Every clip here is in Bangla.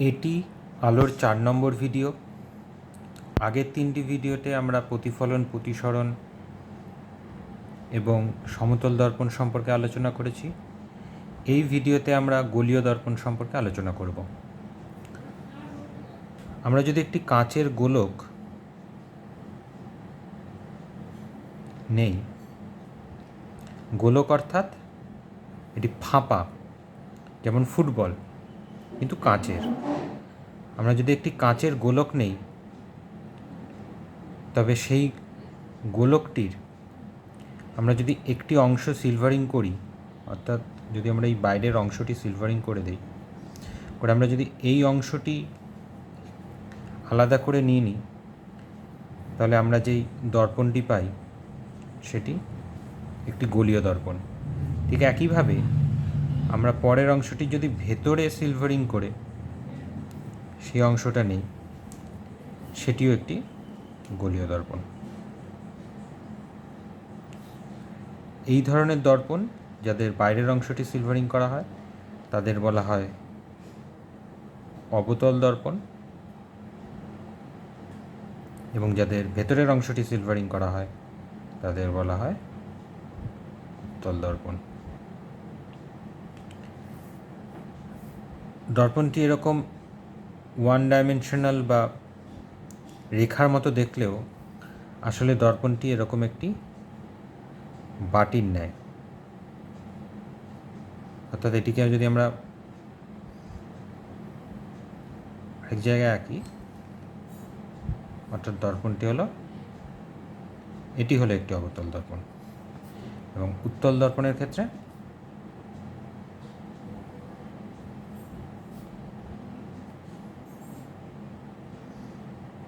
এটি আলোর 4 নম্বর ভিডিও। আগের 3টি ভিডিওতে আমরা প্রতিফলন, প্রতিসরণ এবং সমতল দর্পণ সম্পর্কে আলোচনা করেছি। এই ভিডিওতে আমরা গোলীয় দর্পণ সম্পর্কে আলোচনা করব। আমরা যদি একটি কাঁচের গোলক নেই, গোলক অর্থাৎ এটি ফাঁপা, যেমন ফুটবল, কিন্তু কাঁচের। আমরা যদি একটি কাঁচের গোলক নেই, তবে সেই গোলকটির আমরা যদি একটি অংশ সিলভারিং করি, অর্থাৎ যদি আমরা এই বাইরের অংশটি সিলভারিং করে দিই, করে আমরা যদি এই অংশটি আলাদা করে নিয়ে নিই, তাহলে আমরা যেই দর্পণটি পাই সেটি একটি গোলীয় দর্পণ। ঠিক একইভাবে আমরা পরের অংশটি যদি ভেতরে সিলভারিং করে সেই অংশটা নেই, সেটিও একটি গোলীয় দর্পণ। এই ধরনের দর্পণ যাদের বাইরের অংশটি সিলভারিং করা হয় তাদের বলা হয় অবতল দর্পণ, এবং যাদের ভেতরের অংশটি সিলভারিং করা হয় তাদের বলা হয় উত্তল দর্পণ। দর্পণটি এরকম ওয়ান ডাইমেনশনাল বা রেখার মতো দেখলেও আসলে দর্পণটি এরকম একটি বাটির ন্যায়। অর্থাৎ এটিকে যদি আমরা এক জায়গায় আঁকি, অর্থাৎ দর্পণটি এটি হলো একটি অবতল দর্পণ। এবং উত্তল দর্পণের ক্ষেত্রে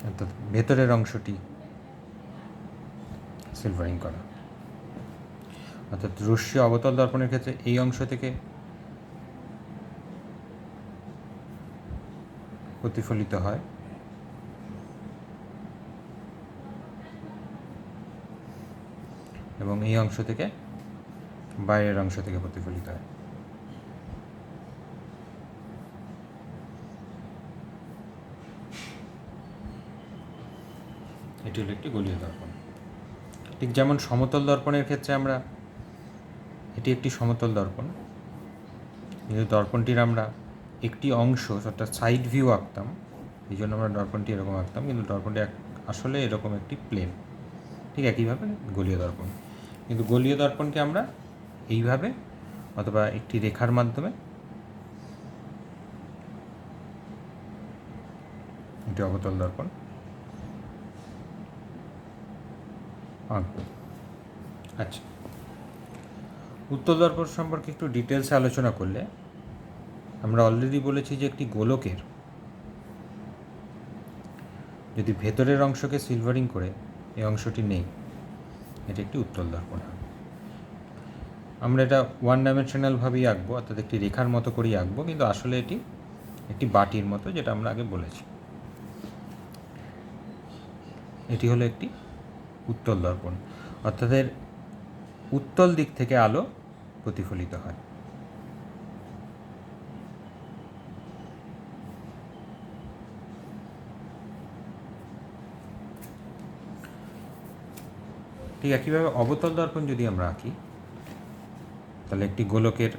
অর্থাৎ ভেতরের অংশটি সিলভারিং করা। অর্থাৎ রশ্মি অবতল দর্পণের ক্ষেত্রে এই অংশ থেকে প্রতিফলিত হয়, এবং এই অংশ থেকে বাইরের অংশ থেকে প্রতিফলিত হয়। এটি হলো একটি গোলীয় দর্পণ। ঠিক যেমন সমতল দর্পণের ক্ষেত্রে আমরা এটি একটি সমতল দর্পণ, কিন্তু দর্পণটির আমরা একটি অংশ অর্থাৎ সাইড ভিউ আঁকতাম, এই জন্য আমরা দর্পণটি এরকম আঁকতাম, কিন্তু দর্পণটি আসলে এরকম একটি প্লেন। ঠিক একইভাবে গোলীয় দর্পণ, কিন্তু গোলীয় দর্পণকে আমরা এইভাবে অথবা একটি রেখার মাধ্যমে এটি অবতল দর্পণ আঁকব। আচ্ছা, উত্তল দর্পণ সম্পর্কে একটু ডিটেলসে আলোচনা করলে, আমরা অলরেডি বলেছি যে একটি গোলকের যদি ভেতরের অংশকে সিলভারিং করে এই অংশটি নেই, এটি একটি উত্তল দর্পণ হবে। আমরা এটা ওয়ান ডাইমেনশনালভাবেই আঁকবো, অর্থাৎ একটি রেখার মতো করেই আঁকবো, কিন্তু আসলে এটি একটি বাটির মতো, যেটা আমরা আগে বলেছি। এটি হলো একটি উত্তল দর্পণ, অর্থাৎ এর উত্তল দিক থেকে আলো প্রতিফলিত হয়। ঠিক একইভাবে অবতল দর্পণ যদি আমরা আঁকি, তাহলে একটি গোলকের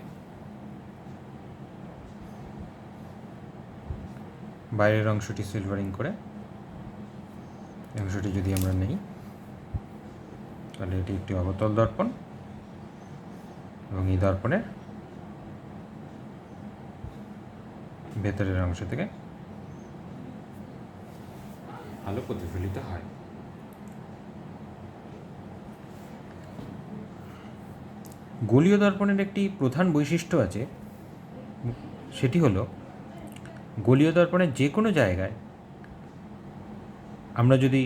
বাইরের অংশটি সিলভারিং করে এই অংশটি যদি আমরা নেই, তাহলে এটি একটি অবতল দর্পণ, এবং এই দর্পণের ভেতরের অংশ থেকে আলো প্রতিফলিত হয়। গোলীয় দর্পণের একটি প্রধান বৈশিষ্ট্য আছে, সেটি হলো গোলীয় দর্পণের যে কোনো জায়গায় আমরা যদি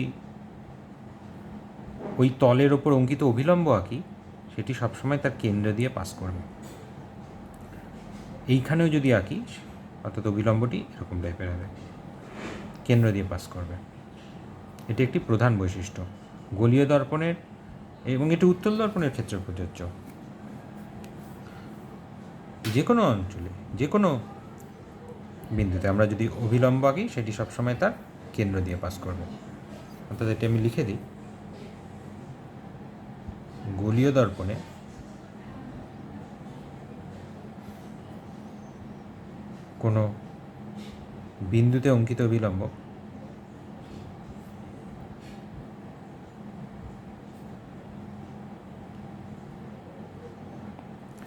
ওই তলের ওপর অঙ্কিত অভিলম্ব আঁকি, সেটি সবসময় তার কেন্দ্র দিয়ে পাস করবে। এইখানেও যদি আঁকি, অর্থাৎ অভিলম্বটি এরকম টাইপের হবে, কেন্দ্র দিয়ে পাস করবে। এটি একটি প্রধান বৈশিষ্ট্য গোলীয় দর্পণের, এবং এটি উত্তল দর্পণের ক্ষেত্রে প্রযোজ্য। যে কোনো অঞ্চলে, যে কোনো বিন্দুতে। আমরা যদি অভিলম্ব আঁকি সেটি সবসময় তার কেন্দ্র দিয়ে পাস করবে। অর্থাৎ এটি আমি লিখে দিই, গোলীয় দর্পণে কোনো বিন্দুতে অঙ্কিত অভিলম্ব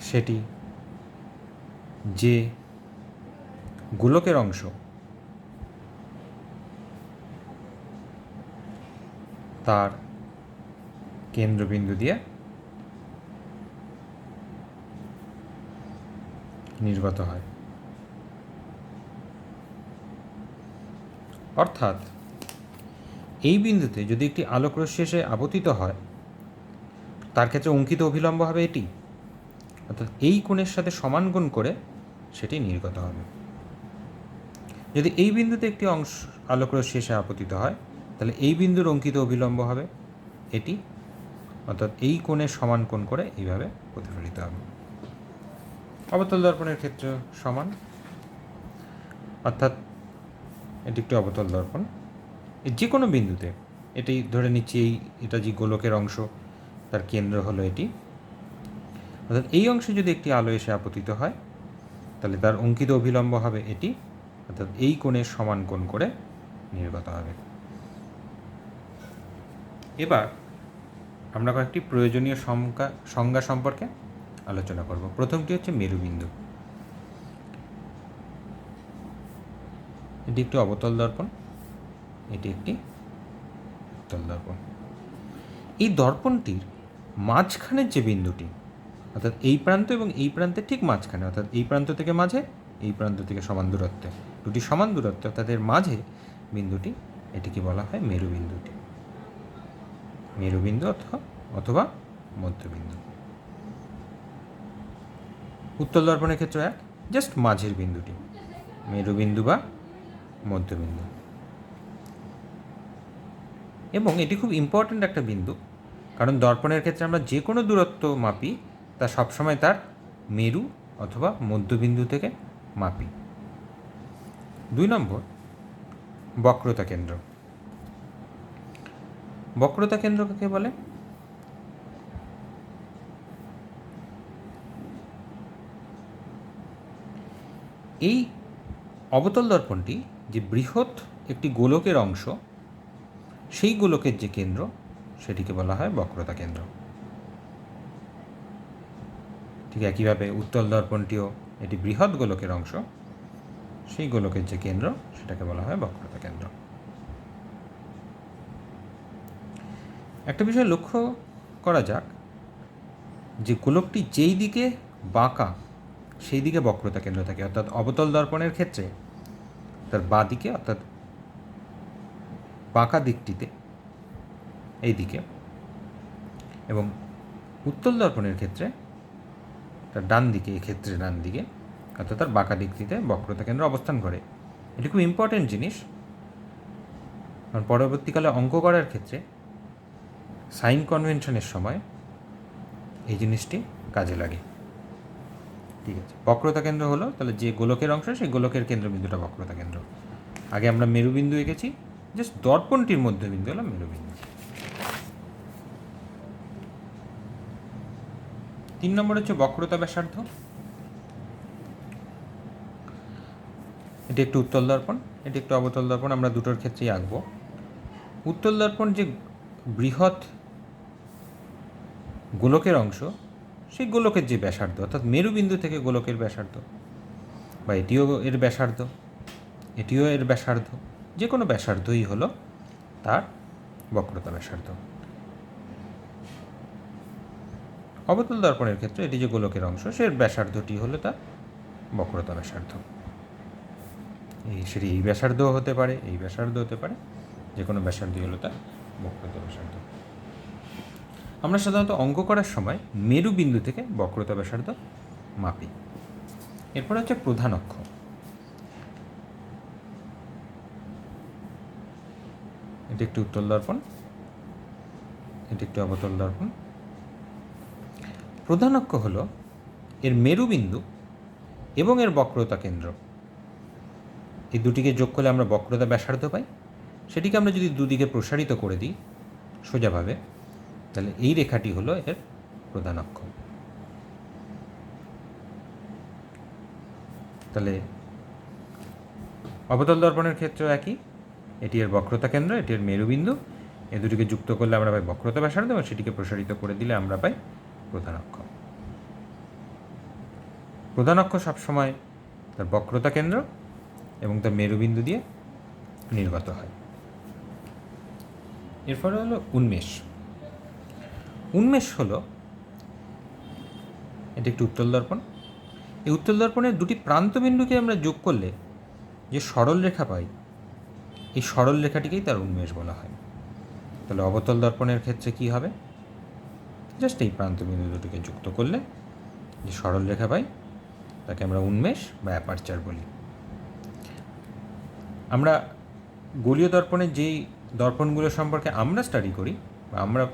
সেটি যে গোলকের অংশ তার কেন্দ্রবিন্দু দিয়ে নির্গত হয়। অর্থাৎ এই বিন্দুতে যদি একটি আলোকরশ্মি এসে আপতিত হয় তার ক্ষেত্রে অঙ্কিত অভিলম্ব হবে এটি, অর্থাৎ এই কোণের সাথে সমান কোণ করে সেটি নির্গত হবে। যদি এই বিন্দুতে একটি অংশ আলোকরশ্মি এসে আপতিত হয় তাহলে এই বিন্দুর অঙ্কিত অভিলম্ব হবে এটি, অর্থাৎ এই কোণের সমান কোণ করে এইভাবে প্রতিফলিত হবে। অবতল দর্পণের ক্ষেত্রে সমান, অর্থাৎ এটি একটি অবতল দর্পণ। যে কোনো বিন্দুতে এটি ধরে নিচ্ছি এটা যে গোলকের অংশ তার কেন্দ্র হলো এটি, অর্থাৎ এই অংশে যদি একটি আলো এসে আপতিত হয় তাহলে তার অঙ্কিত অভিলম্ব হবে এটি, অর্থাৎ এই কোণের সমান কোণ করে নির্গত হবে। এবার আমরা কয়েকটি প্রয়োজনীয় সংজ্ঞা সম্পর্কে আলোচনা করব। প্রথমটি হচ্ছে মেরুবিন্দু। এটি একটি অবতল দর্পণ, এটি একটি উত্তল দর্পণ। এই দর্পণটির মাঝখানের যে বিন্দুটি, অর্থাৎ এই প্রান্ত এবং এই প্রান্তের ঠিক মাঝখানে, অর্থাৎ এই প্রান্ত থেকে মাঝে, এই প্রান্ত থেকে সমান দূরত্বে, দুটি সমান দূরত্বে, অর্থাৎ এর মাঝে বিন্দুটি, এটিকে বলা হয় মেরুবিন্দুটি, মেরুবিন্দু অথবা মধ্যবিন্দু। উত্তল দর্পণের ক্ষেত্রে এক, জাস্ট মাঝের বিন্দুটি, মেরুবিন্দু বা মধ্যবিন্দু। এবং এটি খুব ইম্পর্ট্যান্ট একটা বিন্দু, কারণ দর্পণের ক্ষেত্রে আমরা যে কোনো দূরত্ব মাপি তা সবসময় তার মেরু অথবা মধ্যবিন্দু থেকে মাপি। 2 নম্বর, বক্রতা কেন্দ্র। বক্রতা কেন্দ্র কাকে বলে? এই অবতল দর্পণটি যে বৃহৎ একটি গোলকের অংশ, সেই গোলকের যে কেন্দ্র সেটিকে বলা হয় বক্রতা কেন্দ্র। ঠিক একইভাবে উত্তল দর্পণটিও এটি বৃহৎ গোলকের অংশ, সেই গোলকের যে কেন্দ্র সেটাকে বলা হয় বক্রতা কেন্দ্র। একটা বিষয় লক্ষ্য করা যাক যে গোলকটি যেই দিকে বাঁকা সেই দিকে বক্রতা কেন্দ্র থাকে, অর্থাৎ অবতল দর্পণের ক্ষেত্রে তার বাঁ দিকে, অর্থাৎ বাঁকা দিকটিতে এই দিকে, এবং উত্তল দর্পণের ক্ষেত্রে তার ডান দিকে, এক্ষেত্রে ডান দিকে, অর্থাৎ তার বাঁকা দিকটিতে বক্রতা কেন্দ্র অবস্থান করে। এটি খুব ইম্পর্টেন্ট জিনিস, কারণ পরবর্তীকালে অঙ্ক করার ক্ষেত্রে সাইন কনভেনশনের সময় এই জিনিসটি কাজে লাগে। ঠিক আছে, বক্রতা কেন্দ্র হলো তাহলে যে গোলকের অংশ সেই গোলকের কেন্দ্রবিন্দুটা বক্রতা কেন্দ্র। আগে আমরা মেরুবিন্দু এঁকেছি, জাস্ট দর্পণটির মধ্যবিন্দু হলো মেরুবিন্দু। 3 নম্বর হচ্ছে বক্রতা ব্যাসার্ধ। এটি একটি উত্তল দর্পণ, এটি একটি অবতল দর্পণ, আমরা দুটোর ক্ষেত্রেই আঁকবো। উত্তল দর্পণ যে বৃহৎ গোলকের অংশ, সেই গোলকের যে ব্যাসার্ধ, অর্থাৎ মেরুবিন্দু থেকে গোলকের ব্যাসার্ধ, বা এটিও এর ব্যাসার্ধ, এটিও এর ব্যাসার্ধ, যে কোনো ব্যাসার্ধই হলো তার বক্রতা ব্যাসার্ধ। অবতল দর্পণের ক্ষেত্রে এটি যে গোলকের অংশ, সে ব্যাসার্ধটি হলো তার বক্রতা ব্যাসার্ধ। সেটি এই ব্যাসার্ধও হতে পারে, এই ব্যাসার্ধ হতে পারে, যে কোনো ব্যাসার্ধই হলো তার বক্রতা ব্যাসার্ধ। আমরা সাধারণত অঙ্ক করার সময় মেরুবিন্দু থেকে বক্রতা ব্যাসার্ধ মাপি। এরপর হচ্ছে প্রধান অক্ষ। এটি একটি উত্তল দর্পণ, এটি একটি অবতল দর্পণ। প্রধান অক্ষ হলো এর মেরুবিন্দু এবং এর বক্রতা কেন্দ্র এই দুটিকে যোগ করলে আমরা বক্রতা ব্যাসার্ধ পাই। সেটিকে আমরা যদি দুদিকে প্রসারিত করে দিই সোজাভাবে, তাহলে এই রেখাটি হলো এর প্রধান অক্ষ। তাহলে অবতল দর্পণের ক্ষেত্রেও একই, এটি এর বক্রতা কেন্দ্র, এটি এর মেরুবিন্দু। এই দুটিকে যুক্ত করলে আমরা পাই বক্রতা ব্যাসার্ধ এবং সেটিকে প্রসারিত করে দিলে আমরা পাই প্রধান অক্ষ। প্রধান অক্ষ সবসময় তার বক্রতা কেন্দ্র এবং তার মেরুবিন্দু দিয়ে নির্গত হয়। এরপরে হলো উন্মেষ। উন্মেষ হলো এটি একটি উত্তল দর্পণ। এই উত্তল দর্পণের দুটি প্রান্তবিন্দুকে আমরা যোগ করলে যে সরল রেখা পাই, এই সরল রেখাটিকেই তার উন্মেষ বলা হয়। তাহলে অবতল দর্পণের ক্ষেত্রে কি হবে? জাস্ট এই প্রান্তবিন্দু দুটিকে যুক্ত করলে যে সরল রেখা পাই তাকে আমরা উন্মেষ বা অ্যাপারচার বলি। আমরা গোলীয় দর্পণের যেই দর্পণগুলো সম্পর্কে আমরা স্টাডি করি বা আমরা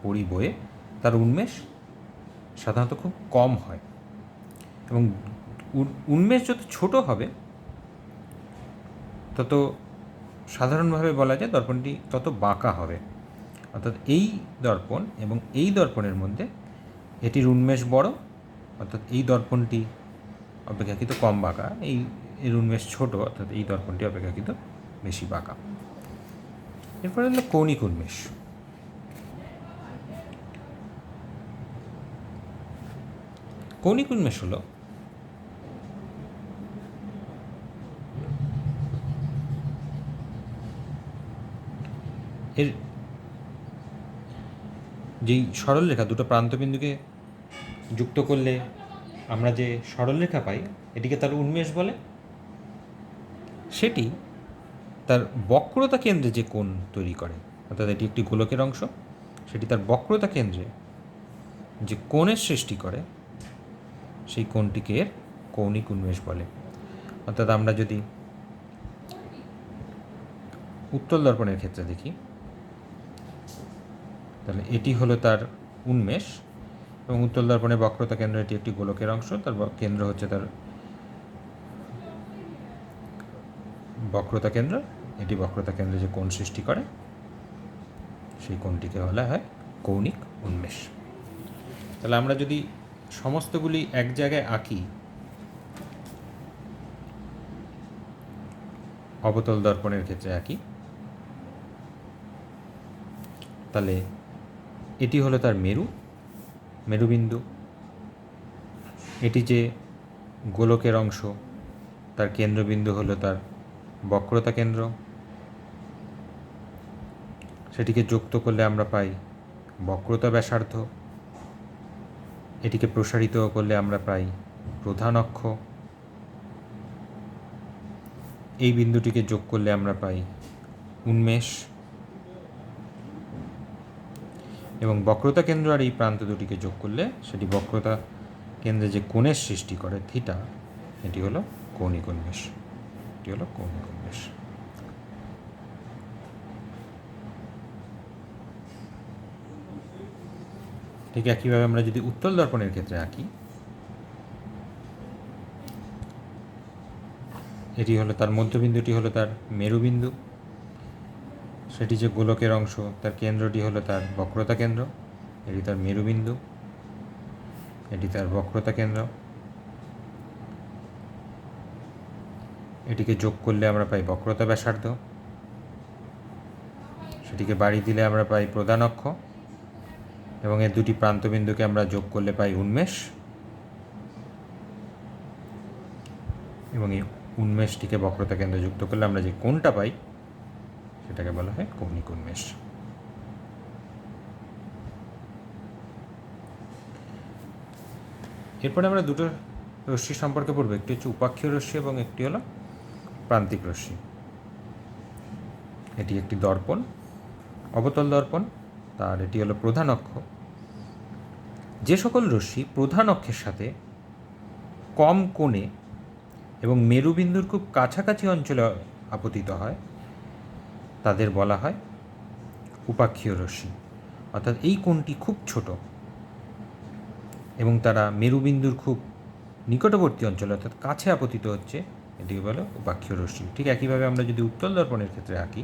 পড়ি বইয়ে, তার উন্মেষ সাধারণত খুব কম হয় এবং উন্মেষ যত ছোট হবে তত সাধারণভাবে বলা যায় দর্পণটি তত বাঁকা হবে। অর্থাৎ এই দর্পণ এবং এই দর্পণের মধ্যে এটির উন্মেষ বড়, অর্থাৎ এই দর্পণটি অপেক্ষাকৃত কম বাঁকা, এর উন্মেষ ছোট, অর্থাৎ এই দর্পণটি অপেক্ষাকৃত বেশি বাঁকা। এরপরে হলো কৌণিক উন্মেষ। কৌণিক উন্মেষ হলো এর যেই সরলরেখা, দুটো প্রান্তবিন্দুকে যুক্ত করলে আমরা যে সরলরেখা পাই এটিকে তার উন্মেষ বলে। সেটি তার বক্রতা কেন্দ্রে যে কোণ তৈরি করে, অর্থাৎ এটি একটি গোলকের অংশ, সেটি তার বক্রতা কেন্দ্রে যে কোণের সৃষ্টি করে সেই কোণটিকে এর কৌণিক উন্মেষ বলে। অর্থাৎ আমরা যদি উত্তল দর্পণের ক্ষেত্রে দেখি, তাহলে এটি হলো তার উন্মেষ এবং উত্তল দর্পণের বক্রতা কেন্দ্র, এটি একটি গোলকের অংশ, তার কেন্দ্র হচ্ছে তার বক্রতা কেন্দ্র। এটি বক্রতা কেন্দ্রে যে কোণ সৃষ্টি করে সেই কোণটিকে বলা হয় কৌণিক উন্মেষ। তাহলে আমরা যদি সমস্তগুলি এক জায়গায় আঁকি, অবতল দর্পণের ক্ষেত্রে আঁকি, তাহলে এটি হলো তার মেরুবিন্দু। এটি যে গোলকের অংশ, তার কেন্দ্রবিন্দু হলো তার বক্রতা কেন্দ্র। সেটিকে যুক্ত করলে আমরা পাই বক্রতা ব্যাসার্ধ। এটিকে প্রসারিত করলে আমরা পাই প্রধান অক্ষ। এই বিন্দুটিকে যোগ করলে আমরা পাই উন্মেষ এবং বক্রতা কেন্দ্র আর এই প্রান্ত দুটিকে যোগ করলে সেটি বক্রতা কেন্দ্রে যে কোণের সৃষ্টি করে থিটা, এটি হলো কৌণিক উন্মেষ। এটি হলো কৌণিক উন্মেষ। ঠিক একইভাবে আমরা যদি উত্তল দর্পণের ক্ষেত্রে আঁকি, এটি হলো তার মধ্যবিন্দুটি হলো তার মেরুবিন্দু। সেটি যে গোলকের অংশ, তার কেন্দ্রটি হলো তার বক্রতা কেন্দ্র। এটি তার মেরুবিন্দু, এটি তার বক্রতা কেন্দ্র। এটিকে যোগ করলে আমরা পাই বক্রতা ব্যাসার্ধ। সেটিকে বাড়িয়ে দিলে আমরা পাই প্রধান অক্ষ এবং এর দুটি প্রান্তবিন্দুকে আমরা যোগ করলে পাই উন্মেষ এবং এই উন্মেষটিকে বক্রতা কেন্দ্রে যুক্ত করলে আমরা যে কোণটা পাই সেটাকে বলা হয় কৌণিক উন্মেষ। এরপরে আমরা দুটো রশ্মি সম্পর্কে পড়ব, একটি হচ্ছে উপাক্ষীয় রশ্মি এবং একটি হলো প্রান্তিক রশ্মি। এটি একটি দর্পণ, অবতল দর্পণ, তার এটি হলো প্রধান অক্ষ। যে সকল রশ্মি প্রধান অক্ষের সাথে কম কোণে এবং মেরুবিন্দুর খুব কাছাকাছি অঞ্চলে আপতিত হয় তাদের বলা হয় উপাক্ষীয় রশ্মি। অর্থাৎ এই কোণটি খুব ছোট এবং তারা মেরুবিন্দুর খুব নিকটবর্তী অঞ্চলে অর্থাৎ কাছে আপতিত হচ্ছে, এটিকে বলে উপাক্ষীয় রশ্মি। ঠিক একইভাবে আমরা যদি উত্তল দর্পণের ক্ষেত্রে আঁকি,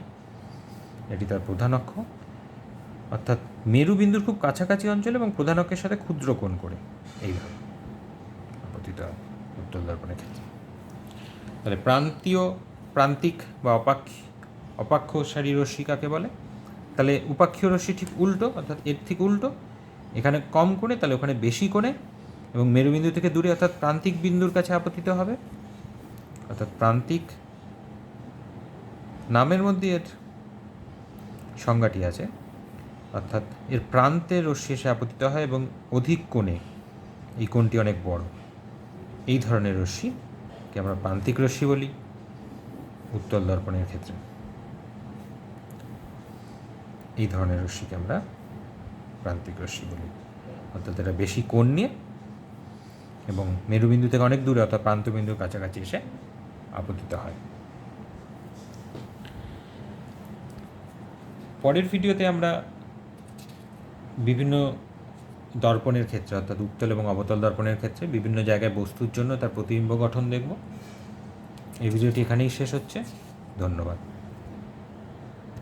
এটি তার প্রধান অক্ষ, অর্থাৎ মেরুবিন্দুর খুব কাছাকাছি অঞ্চলে এবং প্রধান অক্ষের সাথে ক্ষুদ্র কোণ করে এইভাবে আপতিত হয় উত্তল দর্পণের ক্ষেত্রে। তাহলে প্রান্তিক বা অপাক্ষসারী রশ্মি কাকে বলে? তাহলে উপাক্ষীয় রশ্মি ঠিক উল্টো, অর্থাৎ এর ঠিক উল্টো, এখানে কম কোণে, তাহলে ওখানে বেশি কোণে এবং মেরুবিন্দু থেকে দূরে, অর্থাৎ প্রান্তিক বিন্দুর কাছে আপতিত হবে। অর্থাৎ প্রান্তিক নামের মধ্যে এর সংজ্ঞাটি আছে, অর্থাৎ এর প্রান্তে রশ্মি এসে আপতিত হয় এবং অধিক কোণে, এই কোণটি অনেক বড়, এই ধরনের রশ্মিকে আমরা প্রান্তিক রশ্মি বলি উত্তল দর্পণের ক্ষেত্রে। এই ধরনের রশ্মিকে আমরা প্রান্তিক রশ্মি বলি, অর্থাৎ এটা বেশি কোণ নিয়ে এবং মেরুবিন্দু থেকে অনেক দূরে, অর্থাৎ প্রান্তবিন্দুর কাছাকাছি এসে আপতিত হয়। পরের ভিডিওতে আমরা বিভিন্ন দর্পণের ক্ষেত্রে, অর্থাৎ উত্তল এবং অবতল দর্পণের ক্ষেত্রে বিভিন্ন জায়গায় বস্তুর জন্য তার প্রতিবিম্ব গঠন দেখব। এই ভিডিওটি এখানেই শেষ হচ্ছে। ধন্যবাদ।